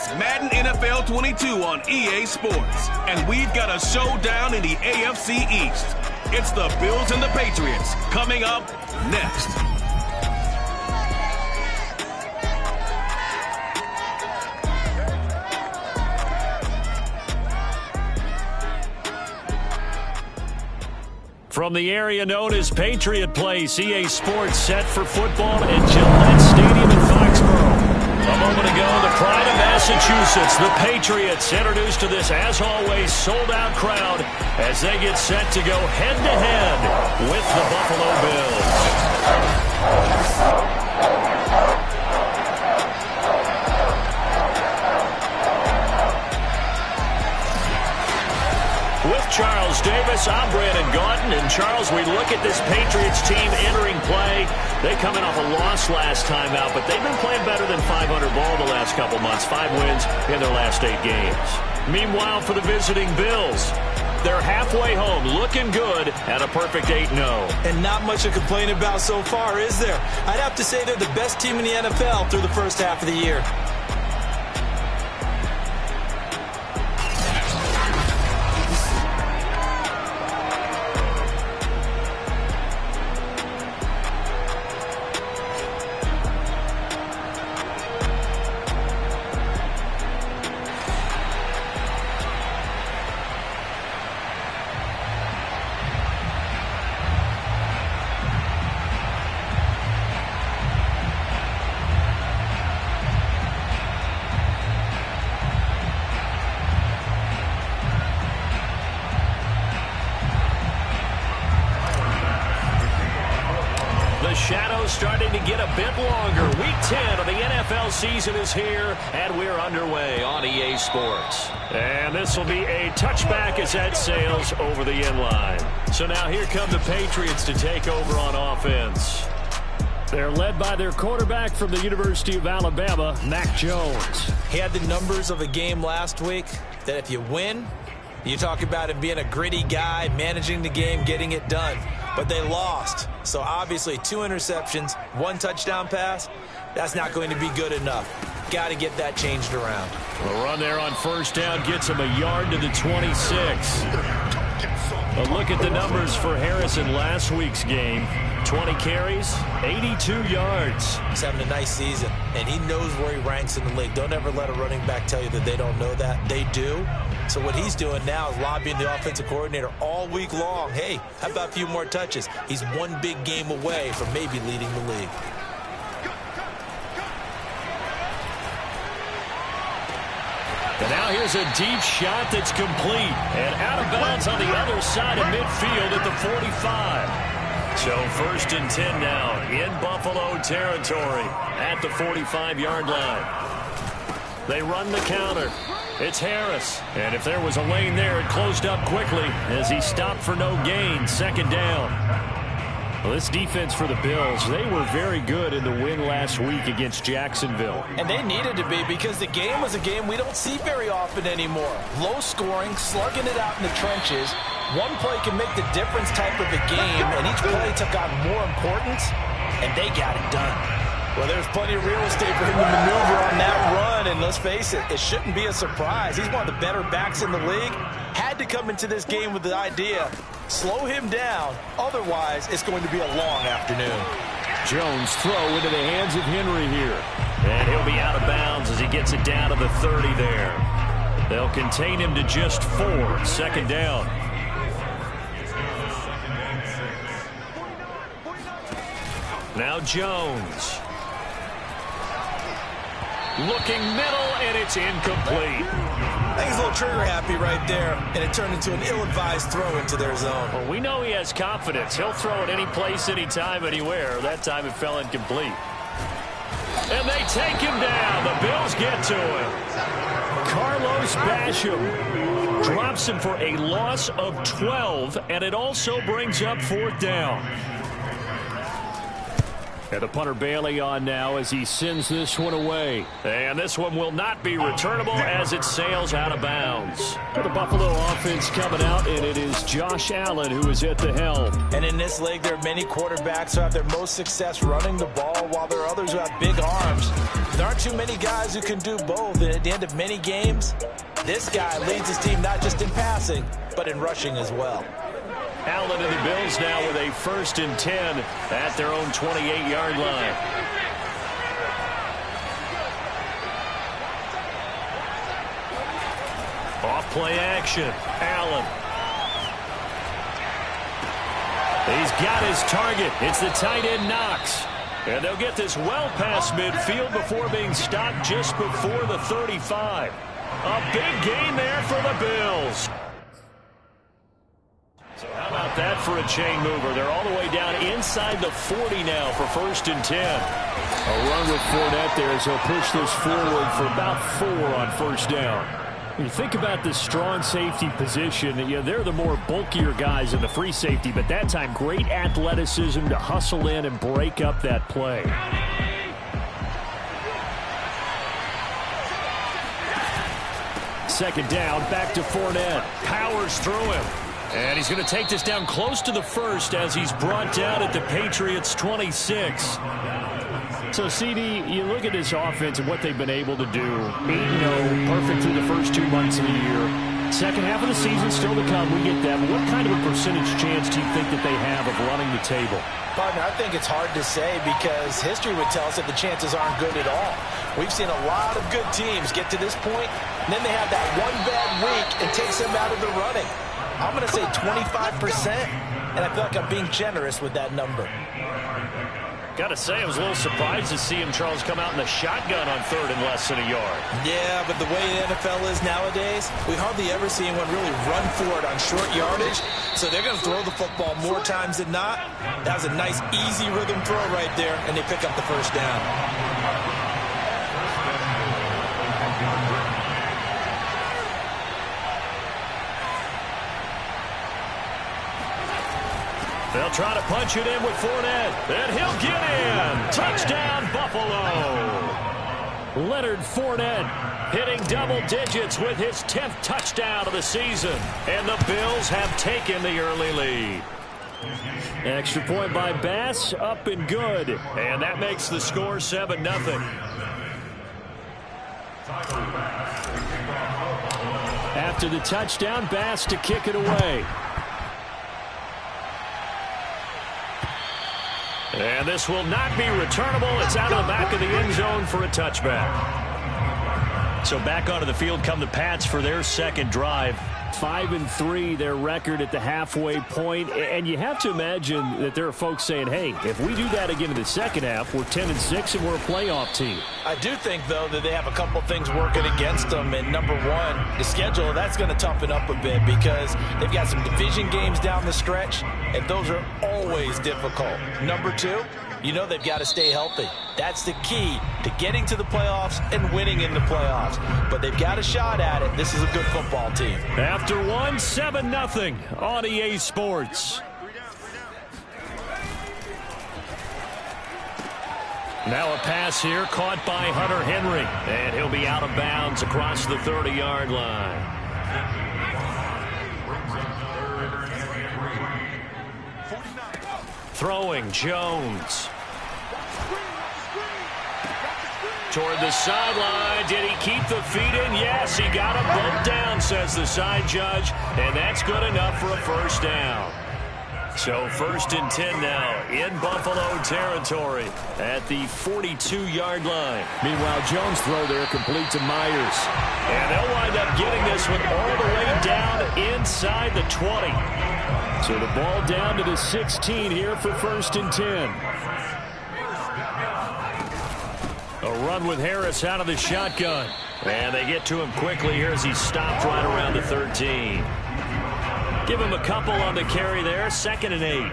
It's Madden NFL 22 on EA Sports, and we've got a showdown in the AFC East. It's the Bills and the Patriots coming up next. From the area known as Patriot Place, EA Sports set for football at Gillette Stadium in Foxborough. A moment ago, the pride of Massachusetts, the Patriots, introduced to this, as always, sold-out crowd as they get set to go head-to-head with the Buffalo Bills. With Charles Davis, I'm Brandon Gaudin. And Charles, we look at this Patriots team entering play. They coming off a loss last time out, but they've been playing better than 500 ball the last couple months. 5 wins in their last 8 games. Meanwhile, for the visiting Bills, they're halfway home, looking good at a perfect 8-0. And not much to complain about so far, is there? I'd have to say they're the best team in the NFL through the first half of the year. Shadows starting to get a bit longer. Week 10 of the NFL season is here, and we're underway on EA Sports. And this will be a touchback as that sails over the end line. So now here come the Patriots to take over on offense. They're led by their quarterback from the University of Alabama, Mac Jones. He had the numbers of a game last week that if you win, you talk about him being a gritty guy, managing the game, getting it done. But they lost. So obviously 2 interceptions, 1 touchdown pass, that's not going to be good enough. Got to get that changed around. A run there on first down gets him a yard to the 26. A look at the numbers for Harris in last week's game. 20 carries, 82 yards. He's having a nice season, and he knows where he ranks in the league. Don't ever let a running back tell you that they don't know that. They do. So what he's doing now is lobbying the offensive coordinator all week long. Hey, how about a few more touches? He's one big game away from maybe leading the league. And now here's a deep shot that's complete. And out of bounds on the other side of midfield at the 45. So 1st and 10 now in Buffalo territory at the 45-yard line. They run the counter. It's Harris. And if there was a lane there, it closed up quickly as he stopped for no gain. 2nd down. Well, this defense for the Bills, they were very good in the win last week against Jacksonville. And they needed to be because the game was a game we don't see very often anymore. Low scoring, slugging it out in the trenches. One play can make the difference type of a game, and each play took on more importance, and they got it done. Well, there's plenty of real estate for him to maneuver on that run, and let's face it, it shouldn't be a surprise. He's one of the better backs in the league. Had to come into this game with the idea, slow him down, otherwise it's going to be a long afternoon. Jones throw into the hands of Henry here. And he'll be out of bounds as he gets it down to the 30 there. They'll contain him to just 4, 2nd down. Now Jones. Looking middle, and it's incomplete. I think he's a little trigger happy right there, and it turned into an ill-advised throw into their zone. Well, we know he has confidence. He'll throw it any place, anytime, anywhere. That time it fell incomplete. And they take him down. The Bills get to him. Carlos Basham drops him for a loss of 12, and it also brings up 4th down. And the punter Bailey on now as he sends this one away. And this one will not be returnable as it sails out of bounds. The Buffalo offense coming out, and it is Josh Allen who is at the helm. And in this league, there are many quarterbacks who have their most success running the ball, while there are others who have big arms. There aren't too many guys who can do both, and at the end of many games, this guy leads his team not just in passing, but in rushing as well. Allen and the Bills now with a 1st and 10 at their own 28-yard line. Off play action. Allen. He's got his target. It's the tight end Knox. And they'll get this well past midfield before being stopped just before the 35. A big gain there for the Bills. So how about that for a chain mover? They're all the way down inside the 40 now for 1st and 10. A run with Fournette there as he'll push this forward for about 4 on 1st down. You think about the strong safety position, they're the more bulkier guys in the free safety, but that time great athleticism to hustle in and break up that play. Second down, back to Fournette. Powers through him. And he's going to take this down close to the 1st as he's brought down at the Patriots 26. So, CD, you look at this offense and what they've been able to do. 8-0, perfect through the first 2 months of the year. Second half of the season still to come, we get that. But what kind of a percentage chance do you think that they have of running the table? Partner, I think it's hard to say because history would tell us that the chances aren't good at all. We've seen a lot of good teams get to this point, and then they have that one bad week and takes them out of the running. I'm going to say 25%, and I feel like I'm being generous with that number. Got to say, I was a little surprised to see him, Charles, come out in the shotgun on 3rd and less than a yard. Yeah, but the way the NFL is nowadays, we hardly ever see anyone really run for it on short yardage. So they're going to throw the football more times than not. That was a nice, easy rhythm throw right there, and they pick up the 1st down. They'll try to punch it in with Fournette, and he'll get in. Touchdown, Buffalo. Leonard Fournette hitting double digits with his 10th touchdown of the season, and the Bills have taken the early lead. Extra point by Bass, up and good. And that makes the score 7-0. After the touchdown, Bass to kick it away. And this will not be returnable. It's out of the back of the end zone for a touchback. So back onto the field come the Pats for their second drive. 5-3, their record at the halfway point. And you have to imagine that there are folks saying, hey, if we do that again in the second half, we're 10-6 and we're a playoff team. I do think, though, that they have a couple things working against them. And number one, the schedule, that's going to toughen up a bit because they've got some division games down the stretch, and those are always difficult. Number two, you know they've got to stay healthy. That's the key to getting to the playoffs and winning in the playoffs. But they've got a shot at it. This is a good football team. After one, 7-0 on EA Sports. Now a pass here caught by Hunter Henry. And he'll be out of bounds across the 30-yard line. Throwing Jones. Toward the sideline. Did he keep the feet in? Yes, he got them both down, says the side judge. And that's good enough for a 1st down. So 1st and 10 now in Buffalo territory at the 42-yard line. Meanwhile, Jones' throw there complete to Myers. And they'll wind up getting this one all the way down inside the 20. So the ball down to the 16 here for 1st and 10. A run with Harris out of the shotgun. And they get to him quickly here as he's stopped right around the 13. Give him a couple on the carry there. 2nd and 8.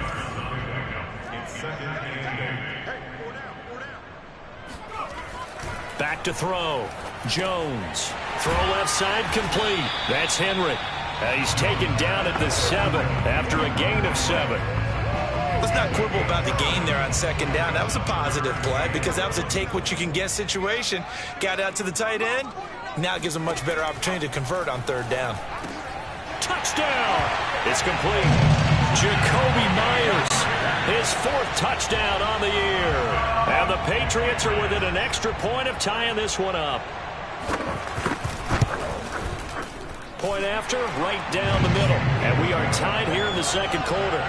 Back to throw. Jones. Throw left side complete. That's Henry. He's taken down at the 7 after a gain of 7. Let's not quibble about the gain there on 2nd down. That was a positive play because that was a take-what-you-can-get situation. Got out to the tight end. Now it gives him a much better opportunity to convert on 3rd down. Touchdown! It's complete. Jacoby Myers, his 4th touchdown on the year. And the Patriots are within an extra point of tying this one up. Point after, right down the middle. And we are tied here in the second quarter.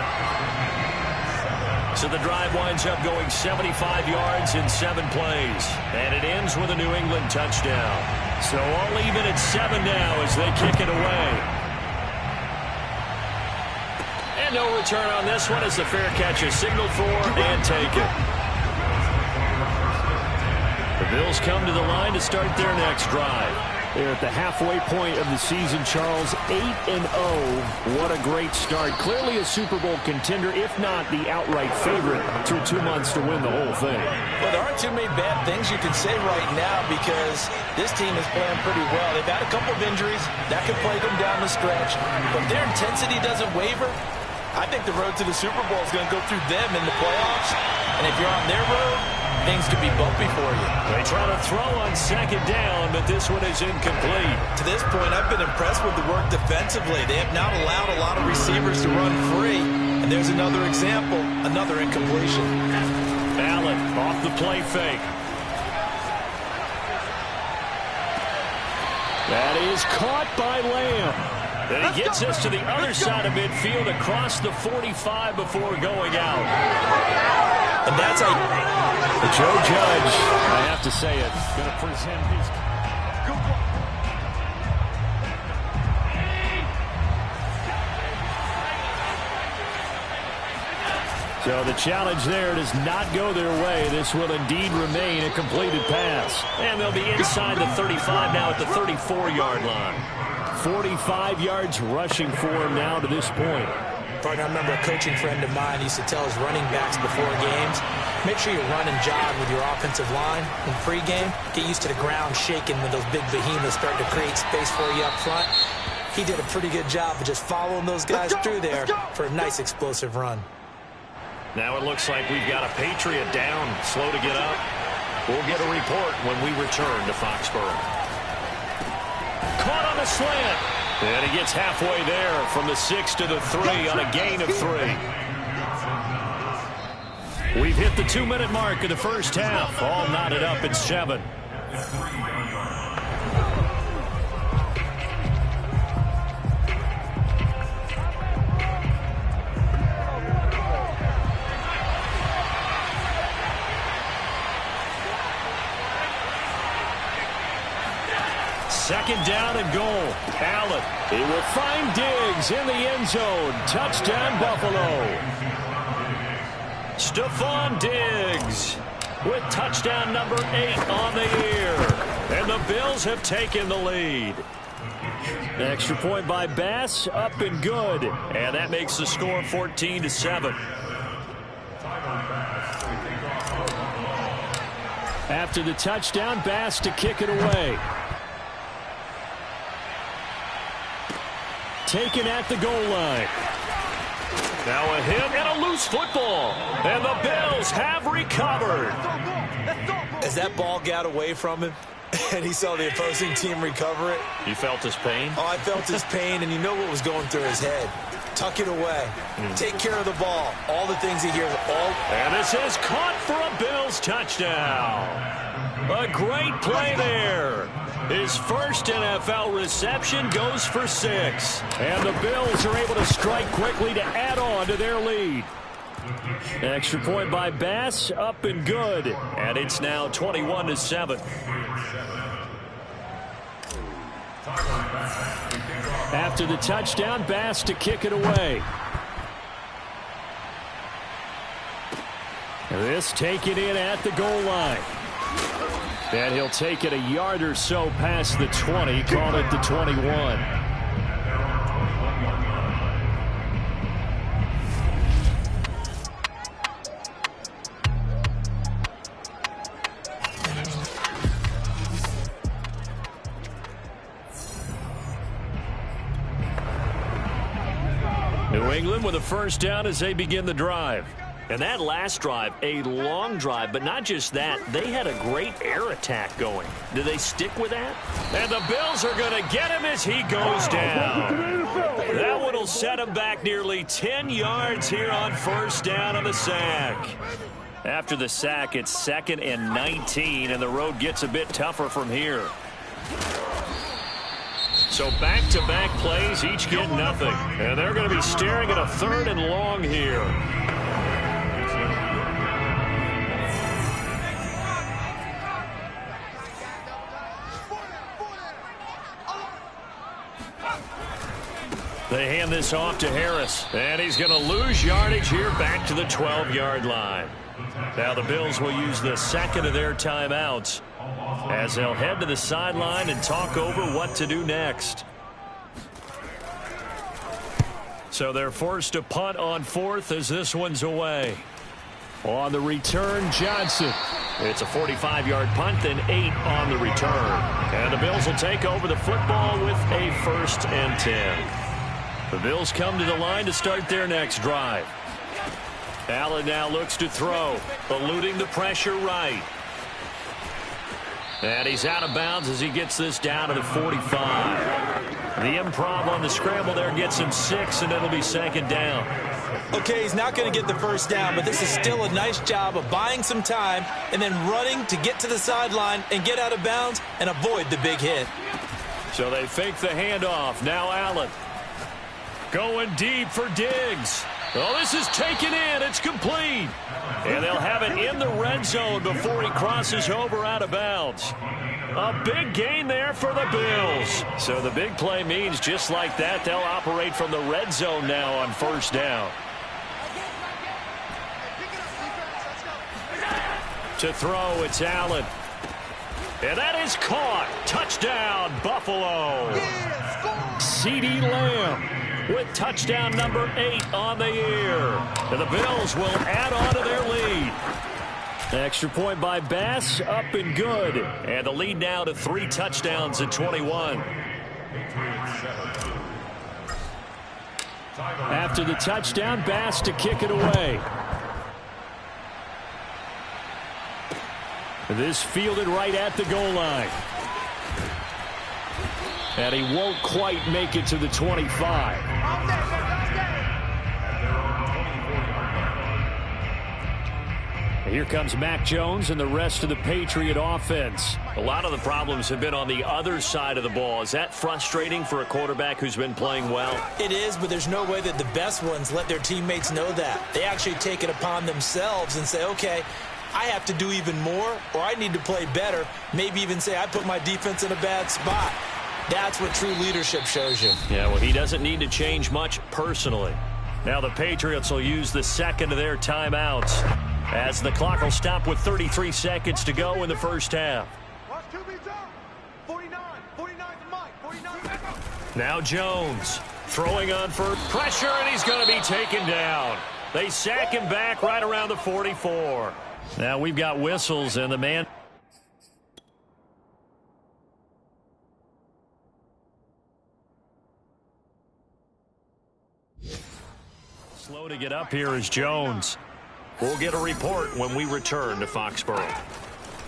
So the drive winds up going 75 yards in 7 plays. And it ends with a New England touchdown. So all even at 7 now as they kick it away. And no return on this one as the fair catch is signaled for and taken. The Bills come to the line to start their next drive. They're at the halfway point of the season, Charles. 8-0. What a great start. Clearly a Super Bowl contender, if not the outright favorite, through 2 months to win the whole thing. Well, there aren't too many bad things you can say right now because this team is playing pretty well. They've had a couple of injuries. That could play them down the stretch. But if their intensity doesn't waver, I think the road to the Super Bowl is going to go through them in the playoffs. And if you're on their road, things could be bumpy for you. They try to throw on second down, but this one is incomplete. To this point, I've been impressed with the work defensively. They have not allowed a lot of receivers to run free. And there's another example, another incompletion. Allen off the play fake. That is caught by Lamb. And he gets us to the other side of midfield across the 45 before going out. And that's how Joe Judge, I have to say it, going to present his... So the challenge there does not go their way. This will indeed remain a completed pass. And they'll be inside the 35 now at the 34-yard line. 45 yards rushing for him now to this point. Partner, I remember a coaching friend of mine used to tell his running backs before games, make sure you run and jog with your offensive line in pregame. Get used to the ground shaking when those big behemoths start to create space for you up front. He did a pretty good job of just following those guys through there for a nice explosive run. Now it looks like we've got a Patriot down, slow to get up. We'll get a report when we return to Foxborough. Caught on the slant. And he gets halfway there from the 6 to the 3 on a gain of 3. We've hit the 2-minute mark of the first half. All knotted up at 7. Second down and goal. Allen. He will find Diggs in the end zone. Touchdown, Buffalo. Stephon Diggs with touchdown number 8 on the year. And the Bills have taken the lead. Extra point by Bass, up and good. And that makes the score 14-7. After the touchdown, Bass to kick it away. Taken at the goal line. Now a hit and a loose football. And the Bills have recovered. as that ball got away from him and he saw the opposing team recover it. You felt his pain? Oh, I felt his pain, and you know what was going through his head. Tuck it away. Take care of the ball. All the things he hears. And this is caught for a Bills touchdown. A great play there. His first NFL reception goes for 6. And the Bills are able to strike quickly to add on to their lead. Extra point by Bass, up and good. And it's now 21-7. After the touchdown, Bass to kick it away. This taken in at the goal line. And he'll take it a yard or so past the 20, call it the 21. New England with a first down as they begin the drive. And that last drive, a long drive, but not just that. They had a great air attack going. Do they stick with that? And the Bills are going to get him as he goes down. That one will set him back nearly 10 yards here on first down on the sack. After the sack, it's 2nd and 19, and the road gets a bit tougher from here. So back-to-back plays, each get nothing. And they're going to be staring at a 3rd and long here. They hand this off to Harris, and he's going to lose yardage here back to the 12-yard line. Now the Bills will use the 2nd of their timeouts as they'll head to the sideline and talk over what to do next. So they're forced to punt on 4th as this one's away. On the return, Johnson. It's a 45-yard punt, then 8 on the return. And the Bills will take over the football with a 1st and 10. The Bills come to the line to start their next drive. Allen now looks to throw, eluding the pressure right. And he's out of bounds as he gets this down to the 45. The improv on the scramble there gets him 6, and it'll be 2nd down. Okay, he's not going to get the 1st down, but this is still a nice job of buying some time and then running to get to the sideline and get out of bounds and avoid the big hit. So they fake the handoff. Now Allen. Going deep for Diggs. Oh, this is taken in. It's complete. And they'll have it in the red zone before he crosses over out of bounds. A big gain there for the Bills. So the big play means just like that, they'll operate from the red zone now on 1st down. To throw, it's Allen. And that is caught. Touchdown, Buffalo. CeeDee Lamb with touchdown number 8 on the year. And the Bills will add on to their lead. Extra point by Bass, up and good. And the lead now to 3 touchdowns at 21. After the touchdown, Bass to kick it away. This fielded right at the goal line. And he won't quite make it to the 25. Here comes Mac Jones and the rest of the Patriot offense. A lot of the problems have been on the other side of the ball. Is that frustrating for a quarterback who's been playing well? It is, but there's no way that the best ones let their teammates know that. They actually take it upon themselves and say, okay, I have to do even more, or I need to play better. Maybe even say I put my defense in a bad spot. That's what true leadership shows you. Yeah, well, he doesn't need to change much personally. Now the Patriots will use the 2nd of their timeouts as the clock will stop with 33 seconds to go in the 1st half. Now Jones throwing on for pressure, and he's going to be taken down. They sack him back right around the 44. Now we've got whistles, and the man... Slow to get up here is Jones. We'll get a report when we return to Foxborough.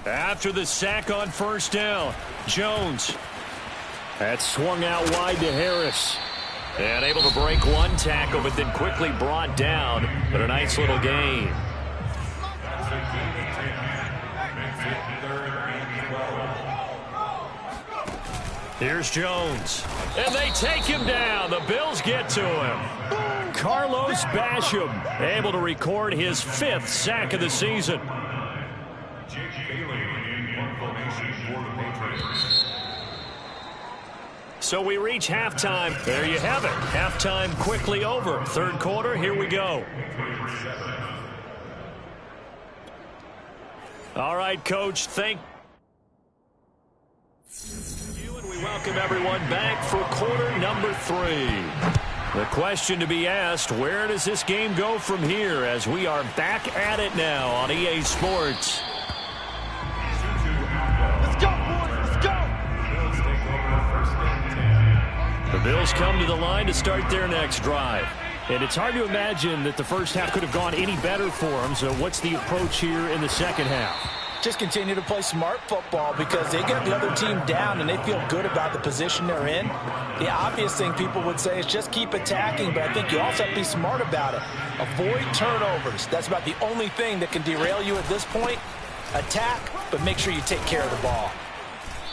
After the sack on 1st down, Jones. That swung out wide to Harris. And able to break one tackle, but then quickly brought down. But a nice little gain. Here's Jones. And they take him down. The Bills get to him. Carlos Basham able to record his 5th sack of the season. So we reach halftime. There you have it. Halftime quickly over. 3rd quarter, here we go. All right, Coach, thank you, and we welcome everyone back for quarter number 3. The question to be asked, where does this game go from here as we are back at it now on EA Sports? Let's go, boys, let's go! The Bills come to the line to start their next drive. And it's hard to imagine that the 1st half could have gone any better for them. So what's the approach here in the 2nd half? Just continue to play smart football because they get the other team down and they feel good about the position they're in. The obvious thing people would say is just keep attacking, but I think you also have to be smart about it. Avoid turnovers. That's about the only thing that can derail you at this point. Attack, but make sure you take care of the ball.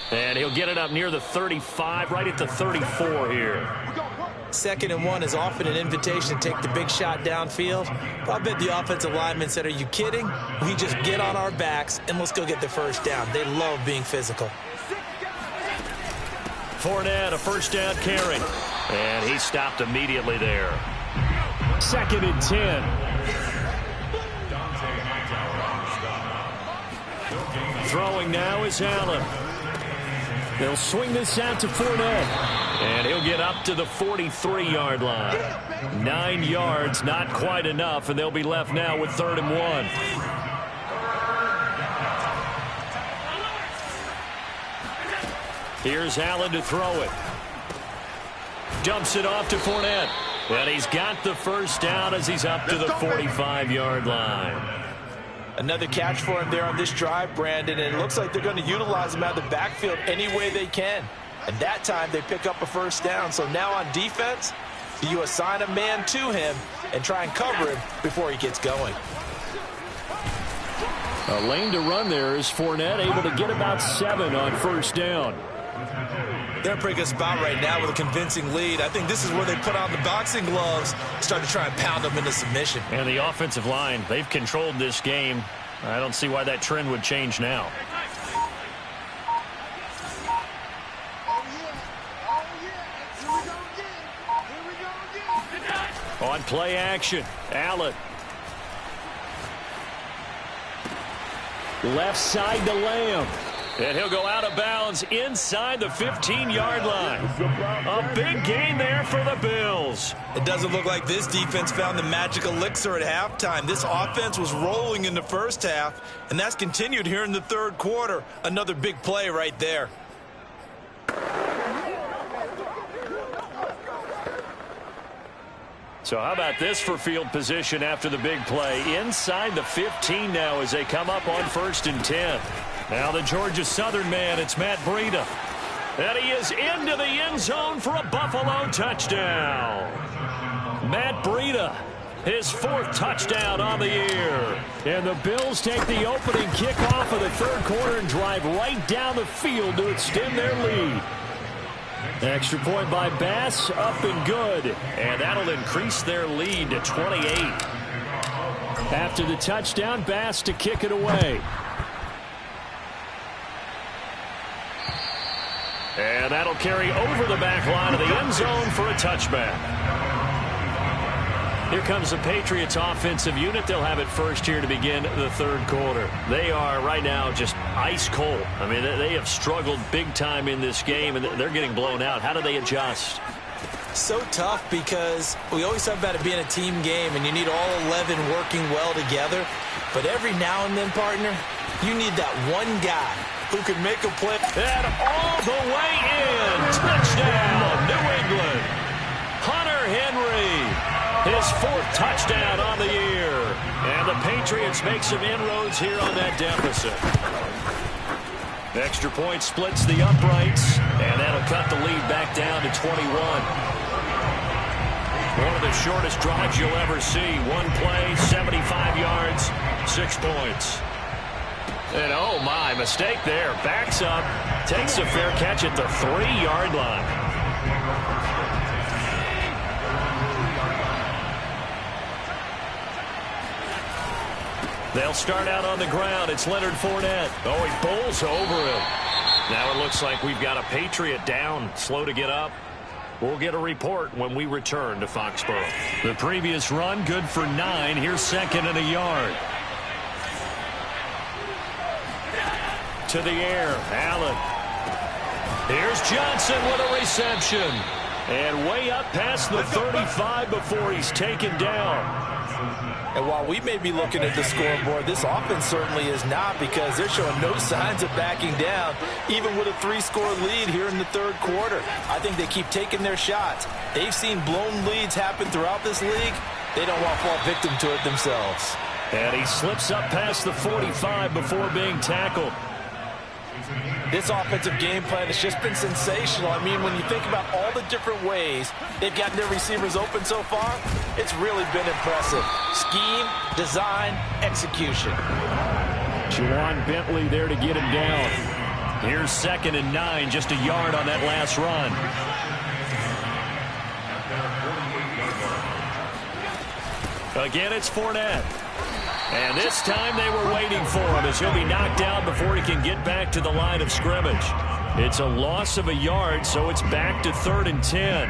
And he'll get it up near the 35, right at the 34 here. 2nd and 1 is often an invitation to take the big shot downfield. I bet the offensive lineman said, are you kidding? We just get on our backs and let's go get the first down. They love being physical. Fournette, a first down carry. And he stopped immediately there. 2nd and 10. Throwing now is Allen. They'll swing this out to Fournette. And he'll get up to the 43-yard line. 9 yards, not quite enough, and they'll be left now with 3rd and 1. Here's Allen to throw it. Dumps it off to Fournette. And he's got the first down as he's up to the 45-yard line. Another catch for him there on this drive, Brandon, and it looks like they're going to utilize him out of the backfield any way they can. And that time they pick up a first down. So now on defense, you assign a man to him and try and cover him before he gets going. A lane to run there is Fournette, able to get about 7 on first down. They're in a pretty good spot right now with a convincing lead. I think this is where they put on the boxing gloves, start to try and pound them into submission. And the offensive line, they've controlled this game. I don't see why that trend would change now. On play action, Allen. Left side to Lamb. And he'll go out of bounds inside the 15-yard line. A big gain there for the Bills. It doesn't look like this defense found the magic elixir at halftime. This offense was rolling in the first half, and that's continued here in the third quarter. Another big play right there. So how about this for field position after the big play? Inside the 15 now as they come up on 1st and 10. Now the Georgia Southern man, it's Matt Breida. And he is into the end zone for a Buffalo touchdown. Matt Breida, his 4th touchdown on the year. And the Bills take the opening kickoff of the third quarter and drive right down the field to extend their lead. Extra point by Bass, up and good. And that'll increase their lead to 28. After the touchdown, Bass to kick it away. And that'll carry over the back line of the end zone for a touchback. Here comes the Patriots offensive unit. They'll have it first here to begin the third quarter. They are right now just ice cold. I mean, they have struggled big time in this game, and they're getting blown out. How do they adjust? So tough because we always talk about it being a team game, and you need all 11 working well together. But every now and then, partner, you need that one guy who can make a play. And all the way in. Touchdown, New England. Hunter Henry, his 4th touchdown on the year. And the Patriots make some inroads here on that deficit. Extra point splits the uprights, and that'll cut the lead back down to 21. One of the shortest drives you'll ever see. One play, 75 yards, 6 points. And oh my, mistake there. Backs up, takes a fair catch at the 3-yard line. They'll start out on the ground. It's Leonard Fournette. Oh, he bowls over him. Now it looks like we've got a Patriot down, slow to get up. We'll get a report when we return to Foxborough. The previous run, good for 9. Here's 2nd and a yard. To the air, Allen. Here's Johnson with a reception. And way up past the 35 before he's taken down. And while we may be looking at the scoreboard, this offense certainly is not, because they're showing no signs of backing down, even with a 3-score lead here in the third quarter. I think they keep taking their shots. They've seen blown leads happen throughout this league. They don't want to fall victim to it themselves. And he slips up past the 45 before being tackled. This offensive game plan has just been sensational. I mean, when you think about all the different ways they've gotten their receivers open so far, it's really been impressive. Scheme, design, execution. Juwan Bentley there to get him down. Here's 2nd and 9, just a yard on that last run. Again, it's Fournette. And this time they were waiting for him as he'll be knocked down before he can get back to the line of scrimmage. It's a loss of a yard, so it's back to 3rd and 10.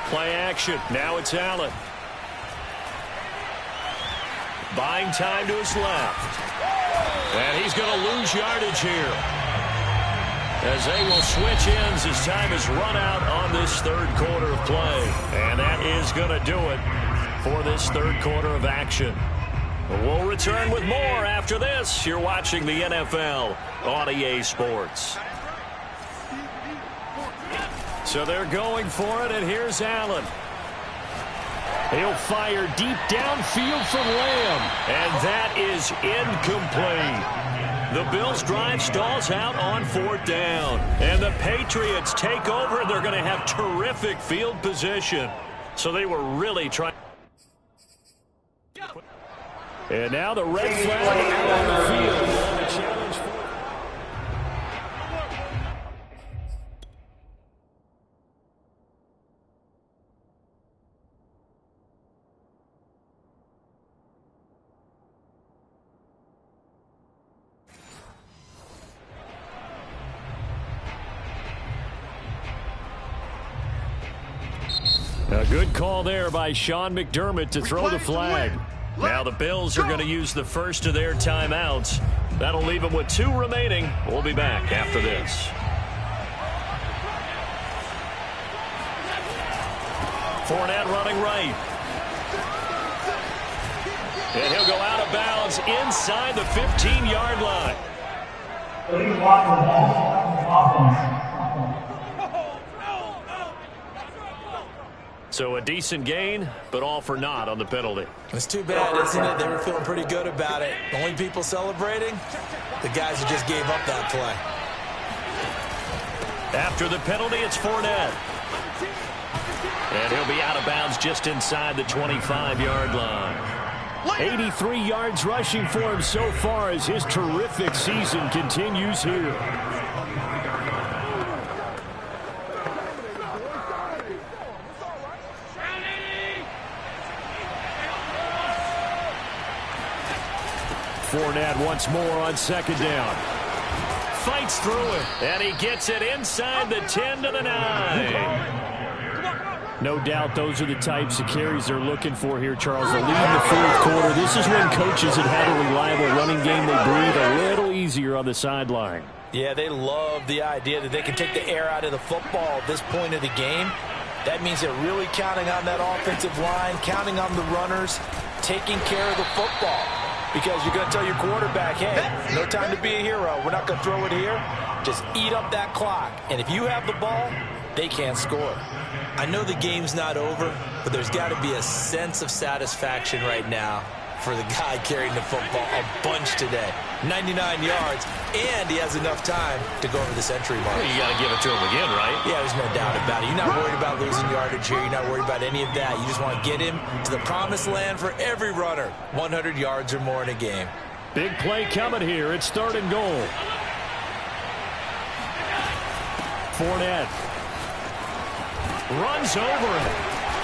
Play action. Now it's Allen. Buying time to his left. And he's going to lose yardage here, as they will switch ends as time is run out on this 3rd quarter of play. And that is going to do it for this 3rd quarter of action. We'll return with more after this. You're watching the NFL on EA Sports. So they're going for it, and here's Allen. He'll fire deep downfield from Lamb, and that is incomplete. The Bills' drive stalls out on 4th down, and the Patriots take over, and they're going to have terrific field position. So they were really trying. And now the red flag out on the field. The challenge for a good call there by Sean McDermott to throw the flag. Now the Bills are going to use the first of their timeouts. That'll leave them with 2 remaining. We'll be back after this. Fournette running right. And he'll go out of bounds inside the 15-yard line. So a decent gain, but all for naught on the penalty. It's too bad, isn't it? They were feeling pretty good about it. The only people celebrating, the guys who just gave up that play. After the penalty, it's Fournette. And he'll be out of bounds just inside the 25-yard line. 83 yards rushing for him so far as his terrific season continues here. Fournette once more on 2nd down. Fights through it, and he gets it inside the 10 to the 9. No doubt those are the types of carries they're looking for here, Charles. The lead in the 4th quarter. This is when coaches that have a reliable running game, they breathe a little easier on the sideline. Yeah, they love the idea that they can take the air out of the football at this point of the game. That means they're really counting on that offensive line, counting on the runners, taking care of the football. Because you're going to tell your quarterback, hey, no time to be a hero. We're not going to throw it here. Just eat up that clock. And if you have the ball, they can't score. I know the game's not over, but there's got to be a sense of satisfaction right now for the guy carrying the football a bunch today. 99 yards, and he has enough time to go over the century mark. Well, you got to give it to him again, right? Yeah, there's no doubt about it. You're not worried about losing yardage here. You're not worried about any of that. You just want to get him to the promised land for every runner. 100 yards or more in a game. Big play coming here. It's 3rd and goal. Fournette runs over him.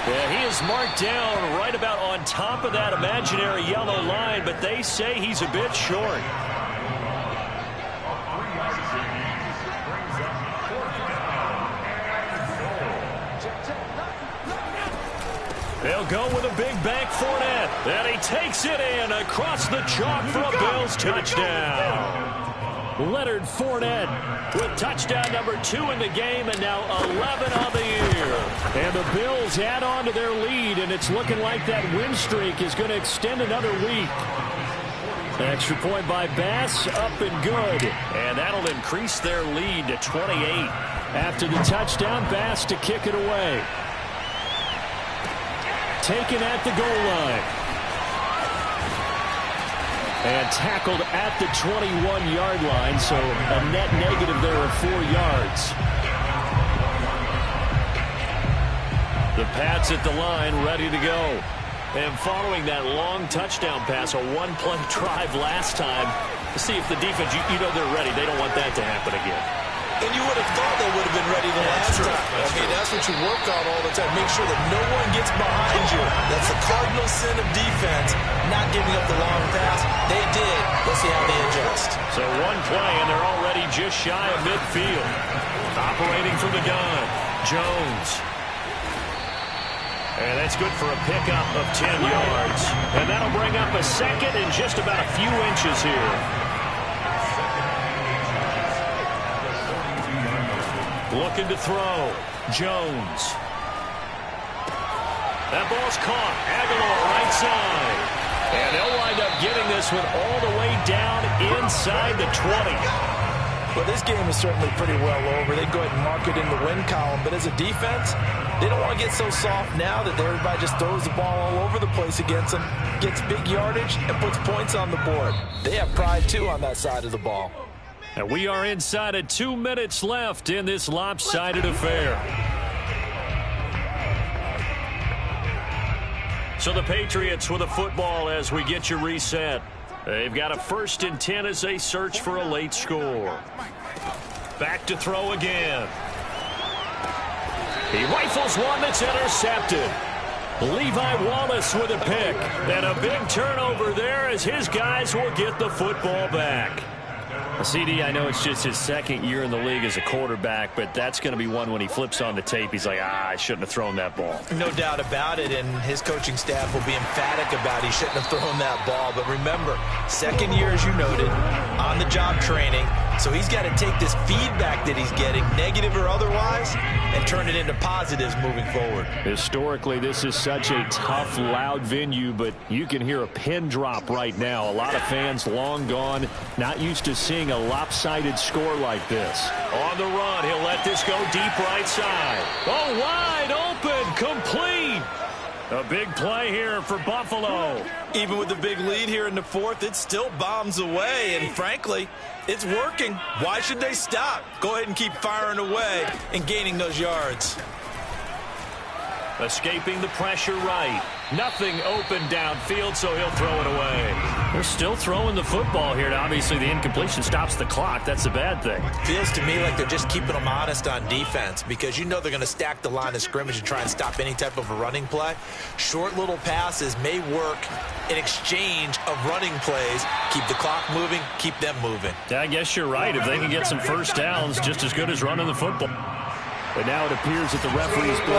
Yeah, he is marked down right about on top of that imaginary yellow line, but they say he's a bit short. They'll go with a big bank Fournette, and he takes it in across the chalk for a Bills touchdown. Leonard Fournette with touchdown number 2 in the game, and now 11 on the year. And the Bills add on to their lead, and it's looking like that win streak is going to extend another week. Extra point by Bass, up and good. And that'll increase their lead to 28. After the touchdown, Bass to kick it away. Taken at the goal line. And tackled at the 21-yard line, so a net negative there of 4 yards. The Pats at the line, ready to go. And following that long touchdown pass, a one-play drive last time, to see if the defense, you know they're ready. They don't want that to happen again. And you would have thought they would have been ready the last time. That's what you work on all the time. Make sure that no one gets behind you. That's the cardinal sin of defense, not giving up the long pass. They did. Let's see how they adjust. So one play, and they're already just shy of midfield. Operating from the gun, Jones. And that's good for a pickup of 10 yards. And that'll bring up a second and just about a few inches here. Looking to throw. Jones. That ball's caught. Aguilar right side. And they'll wind up getting this one all the way down inside the 20. Well, this game is certainly pretty well over. They go ahead and mark it in the win column. But as a defense, they don't want to get so soft now that everybody just throws the ball all over the place against them, gets big yardage, and puts points on the board. They have pride, too, on that side of the ball. And we are inside of 2 minutes left in this lopsided affair. So the Patriots with a football as we get you reset. They've got a 1st and 10 as they search for a late score. Back to throw again. He rifles one that's intercepted. Levi Wallace with a pick. And a big turnover there as his guys will get the football back. CD, I know it's just his 2nd year in the league as a quarterback, but that's going to be one when he flips on the tape, he's like, I shouldn't have thrown that ball. No doubt about it, and his coaching staff will be emphatic about he shouldn't have thrown that ball. But remember, 2nd year, as you noted, on-the-job training, so he's got to take this feedback that he's getting, negative or otherwise, and turn it into positives moving forward. Historically, this is such a tough, loud venue, but you can hear a pin drop right now. A lot of fans long gone, not used to seeing a lopsided score like this. On the run, he'll let this go deep right side. Oh, wide open, complete. A big play here for Buffalo. Even with the big lead here in the 4th, it still bombs away, and frankly, it's working. Why should they stop? Go ahead and keep firing away and gaining those yards. Escaping the pressure right. Nothing open downfield, so he'll throw it away. They're still throwing the football here. Obviously, the incompletion stops the clock. That's the bad thing. Feels to me like they're just keeping them honest on defense because you know they're going to stack the line of scrimmage and try and stop any type of a running play. Short little passes may work in exchange of running plays. Keep the clock moving, keep them moving. Yeah, I guess you're right. If they can get some first downs, just as good as running the football. But now it appears that the referee's been...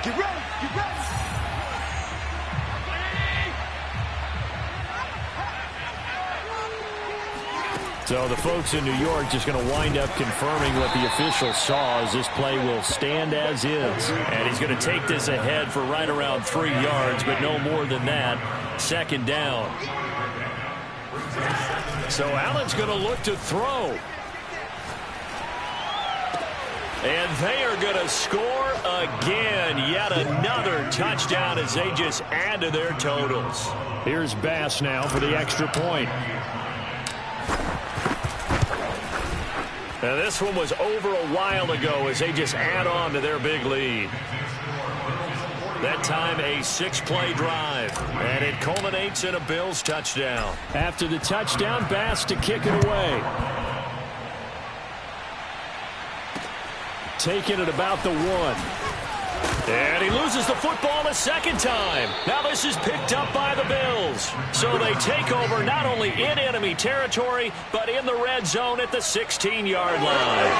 Get ready, get ready. So the folks in New York just going to wind up confirming what the official saw as this play will stand as is. And he's going to take this ahead for right around 3 yards, but no more than that. 2nd down. So Allen's going to look to throw. And they are going to score again. Yet another touchdown as they just add to their totals. Here's Bass now for the extra point. Now this one was over a while ago as they just add on to their big lead. That time a 6-play drive. And it culminates in a Bills touchdown. After the touchdown, Bass to kick it away. Taken at about the 1. And he loses the football a 2nd time. Now this is picked up by the Bills. So they take over not only in enemy territory, but in the red zone at the 16-yard line.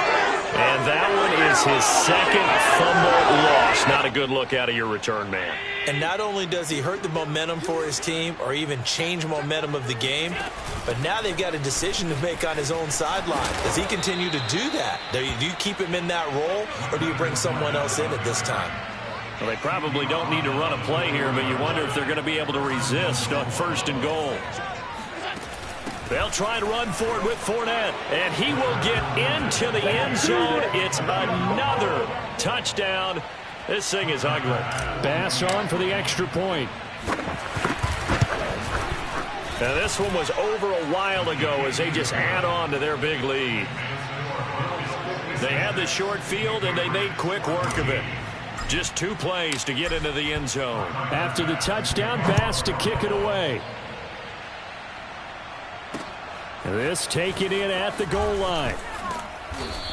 And that one is his 2nd fumble loss. Not a good look out of your return man. And not only does he hurt the momentum for his team or even change momentum of the game, but now they've got a decision to make on his own sideline. Does he continue to do that? Do you keep him in that role, or do you bring someone else in at this time? Well, they probably don't need to run a play here, but you wonder if they're going to be able to resist on 1st and goal. They'll try to run for it with Fournette, and he will get into the end zone. It's another touchdown. This thing is ugly. Pass on for the extra point. Now, this one was over a while ago as they just add on to their big lead. They had the short field, and they made quick work of it. Just 2 plays to get into the end zone. After the touchdown, Bass to kick it away. This taken in at the goal line.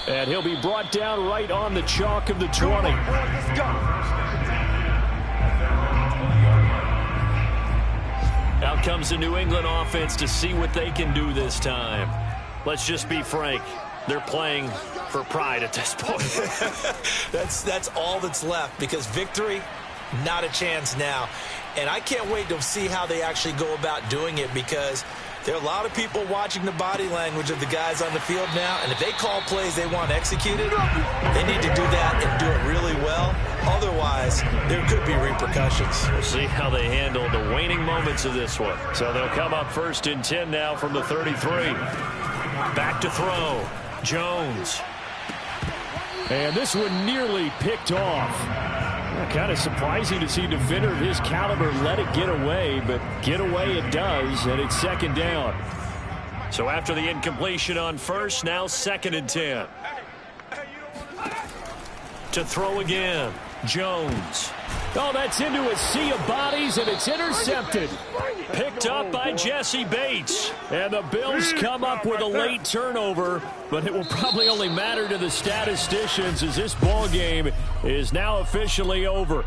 And he'll be brought down right on the chalk of the 20. Out comes the New England offense to see what they can do this time. Let's just be frank. They're playing for pride at this point. That's all that's left, because victory, not a chance now. And I can't wait to see how they actually go about doing it, because there are a lot of people watching the body language of the guys on the field now, and if they call plays they want executed, they need to do that and do it really well. Otherwise, there could be repercussions. We'll see how they handle the waning moments of this one. So they'll come up 1st and 10 now from the 33. Back to throw. Jones. And this one nearly picked off. Kind of surprising to see a defender of his caliber let it get away, but get away it does, and it's 2nd down. So after the incompletion on 1st, now 2nd and 10. To throw again, Jones. Oh, that's into a sea of bodies, and it's intercepted. Picked up by Jesse Bates. And the Bills come up with a late turnover, but it will probably only matter to the statisticians as this ball game is now officially over.